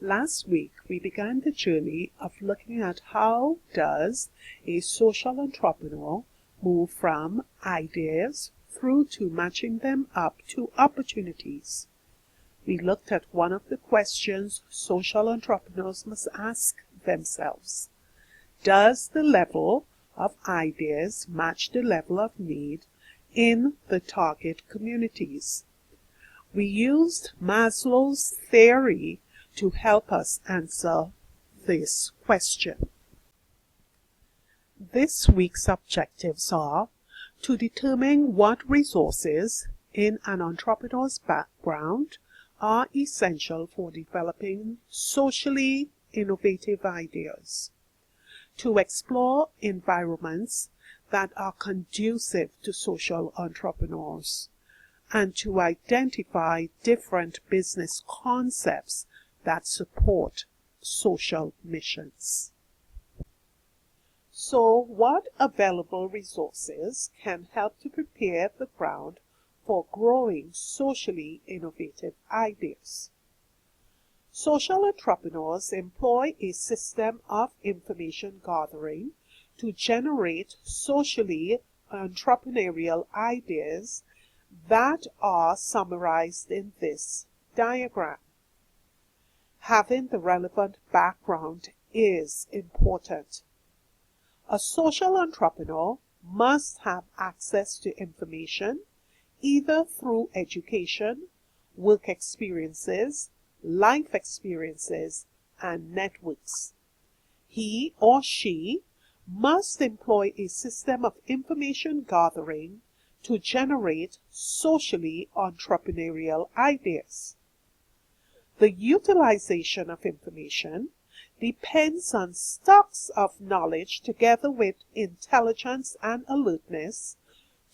Last week, we began the journey of looking at how does a social entrepreneur move from ideas through to matching them up to opportunities. We looked at one of the questions social entrepreneurs must ask themselves. Does the level of ideas match the level of need in the target communities? We used Maslow's theory to help us answer this question. This week's objectives are to determine what resources in an entrepreneur's background are essential for developing socially innovative ideas, to explore environments that are conducive to social entrepreneurs, and to identify different business concepts that support social missions. So, what available resources can help to prepare the ground for growing socially innovative ideas? Social entrepreneurs employ a system of information gathering to generate socially entrepreneurial ideas that are summarized in this diagram. Having the relevant background is important. A social entrepreneur must have access to information either through education, work experiences, life experiences, and networks. He or she must employ a system of information gathering to generate socially entrepreneurial ideas. The utilization of information depends on stocks of knowledge together with intelligence and alertness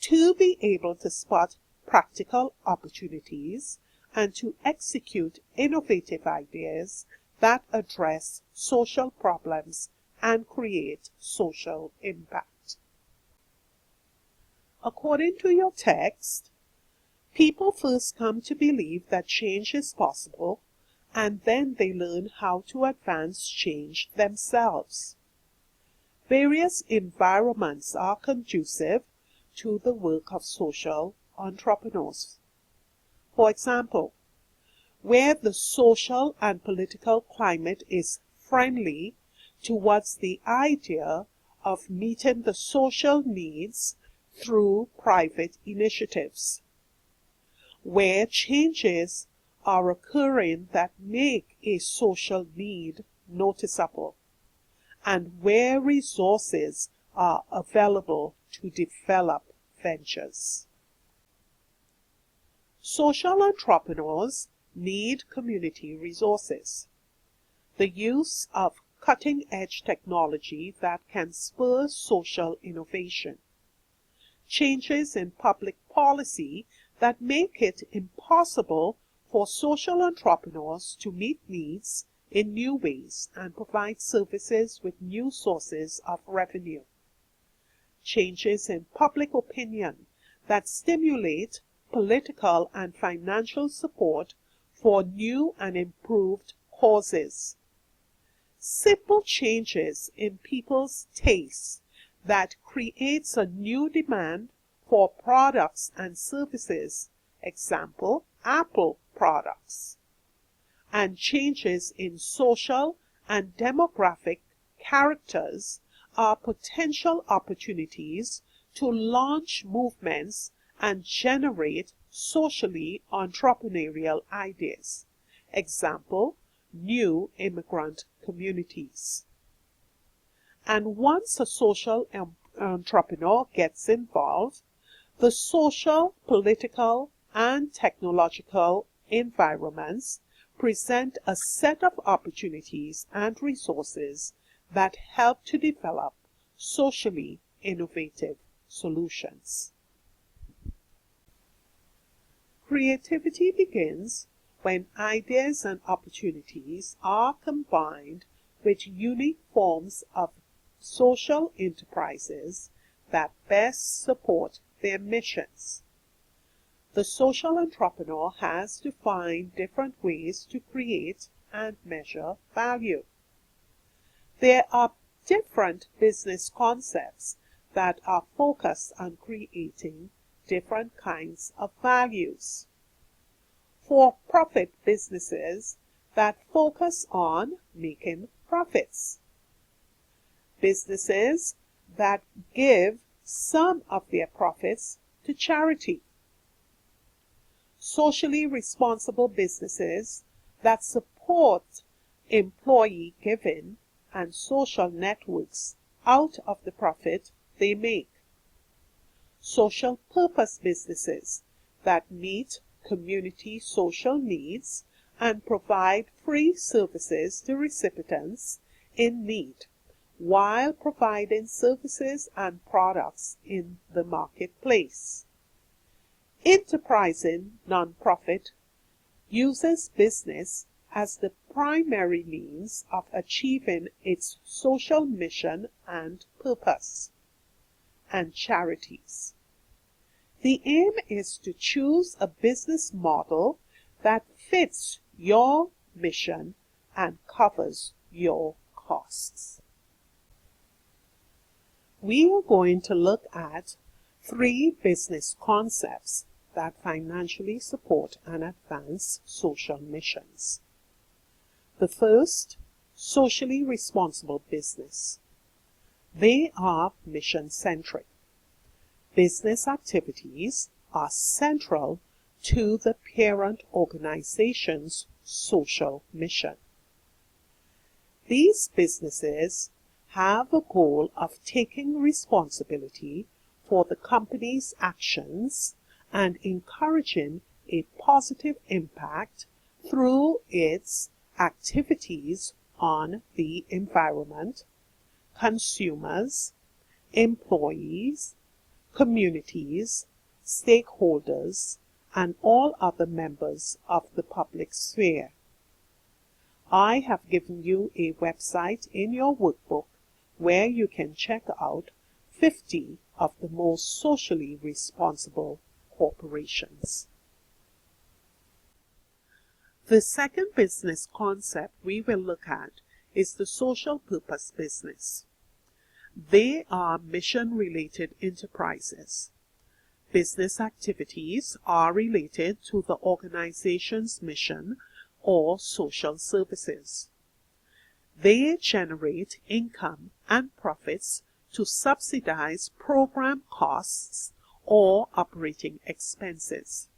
to be able to spot practical opportunities and to execute innovative ideas that address social problems and create social impact. According to your text, people first come to believe that change is possible, and then they learn how to advance change themselves. Various environments are conducive to the work of social entrepreneurs. For example, where the social and political climate is friendly towards the idea of meeting the social needs through private initiatives, where changes are occurring that make a social need noticeable, and where resources are available to develop ventures. Social entrepreneurs need community resources. The use of cutting-edge technology that can spur social innovation. Changes in public policy that make it impossible for social entrepreneurs to meet needs in new ways and provide services with new sources of revenue. Changes in public opinion that stimulate political and financial support for new and improved causes. Simple changes in people's tastes that creates a new demand for products and services, example, Apple products, and changes in social and demographic characters are potential opportunities to launch movements and generate socially entrepreneurial ideas, example, new immigrant communities. And once a social entrepreneur gets involved, the social, political, and technological environments present a set of opportunities and resources that help to develop socially innovative solutions. Creativity begins when ideas and opportunities are combined with unique forms of social enterprises that best support their missions. The social entrepreneur has to find different ways to create and measure value. There are different business concepts that are focused on creating different kinds of values. For-profit businesses that focus on making profits. Businesses that give some of their profits to charity. Socially responsible businesses that support employee giving and social networks out of the profit they make. Social purpose businesses that meet community social needs and provide free services to recipients in need, while providing services and products in the marketplace. Enterprising nonprofit uses business as the primary means of achieving its social mission and purpose. And charities. The aim is to choose a business model that fits your mission and covers your costs. We are going to look at 3 business concepts that financially support and advance social missions. The first, socially responsible business. They are mission-centric. Business activities are central to the parent organization's social mission. These businesses have a goal of taking responsibility for the company's actions and encouraging a positive impact through its activities on the environment, consumers, employees, communities, stakeholders, and all other members of the public sphere. I have given you a website in your workbook where you can check out 50 of the most socially responsible corporations. The second business concept we will look at is the social purpose business. They are mission-related enterprises. Business activities are related to the organization's mission or social services. They generate income and profits to subsidize program costs or operating expenses.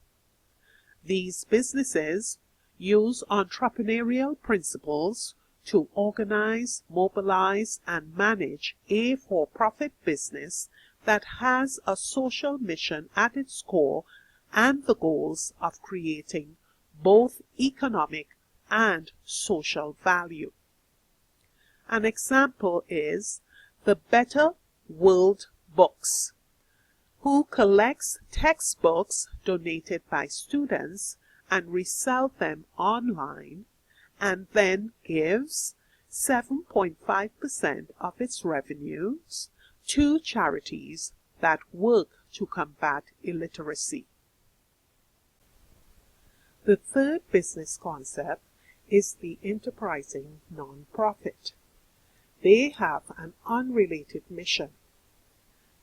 These businesses use entrepreneurial principles to organize, mobilize, and manage a for-profit business that has a social mission at its core and the goals of creating both economic and social value. An example is the Better World Books, who collects textbooks donated by students and resell them online, and then gives 7.5% of its revenues to charities that work to combat illiteracy. The third business concept is the enterprising nonprofit. They have an unrelated mission.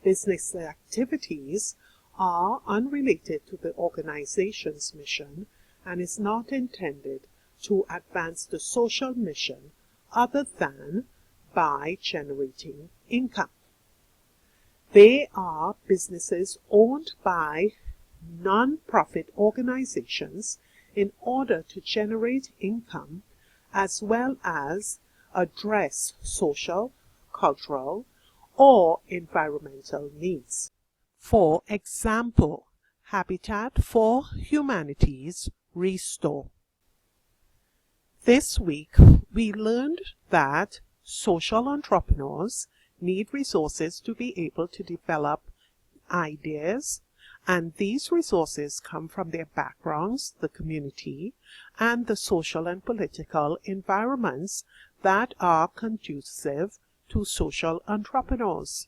Business activities are unrelated to the organization's mission and is not intended to advance the social mission other than by generating income. They are businesses owned by non-profit organizations in order to generate income as well as address social, cultural, or environmental needs. For example, Habitat for Humanity's Restore. This week, we learned that social entrepreneurs need resources to be able to develop ideas, and these resources come from their backgrounds, the community, and the social and political environments that are conducive to social entrepreneurs.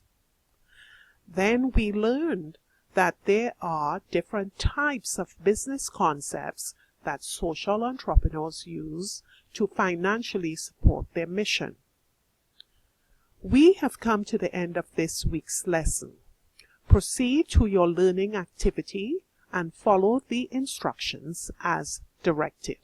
Then we learned that there are different types of business concepts that social entrepreneurs use to financially support their mission. We have come to the end of this week's lesson. Proceed to your learning activity and follow the instructions as directed.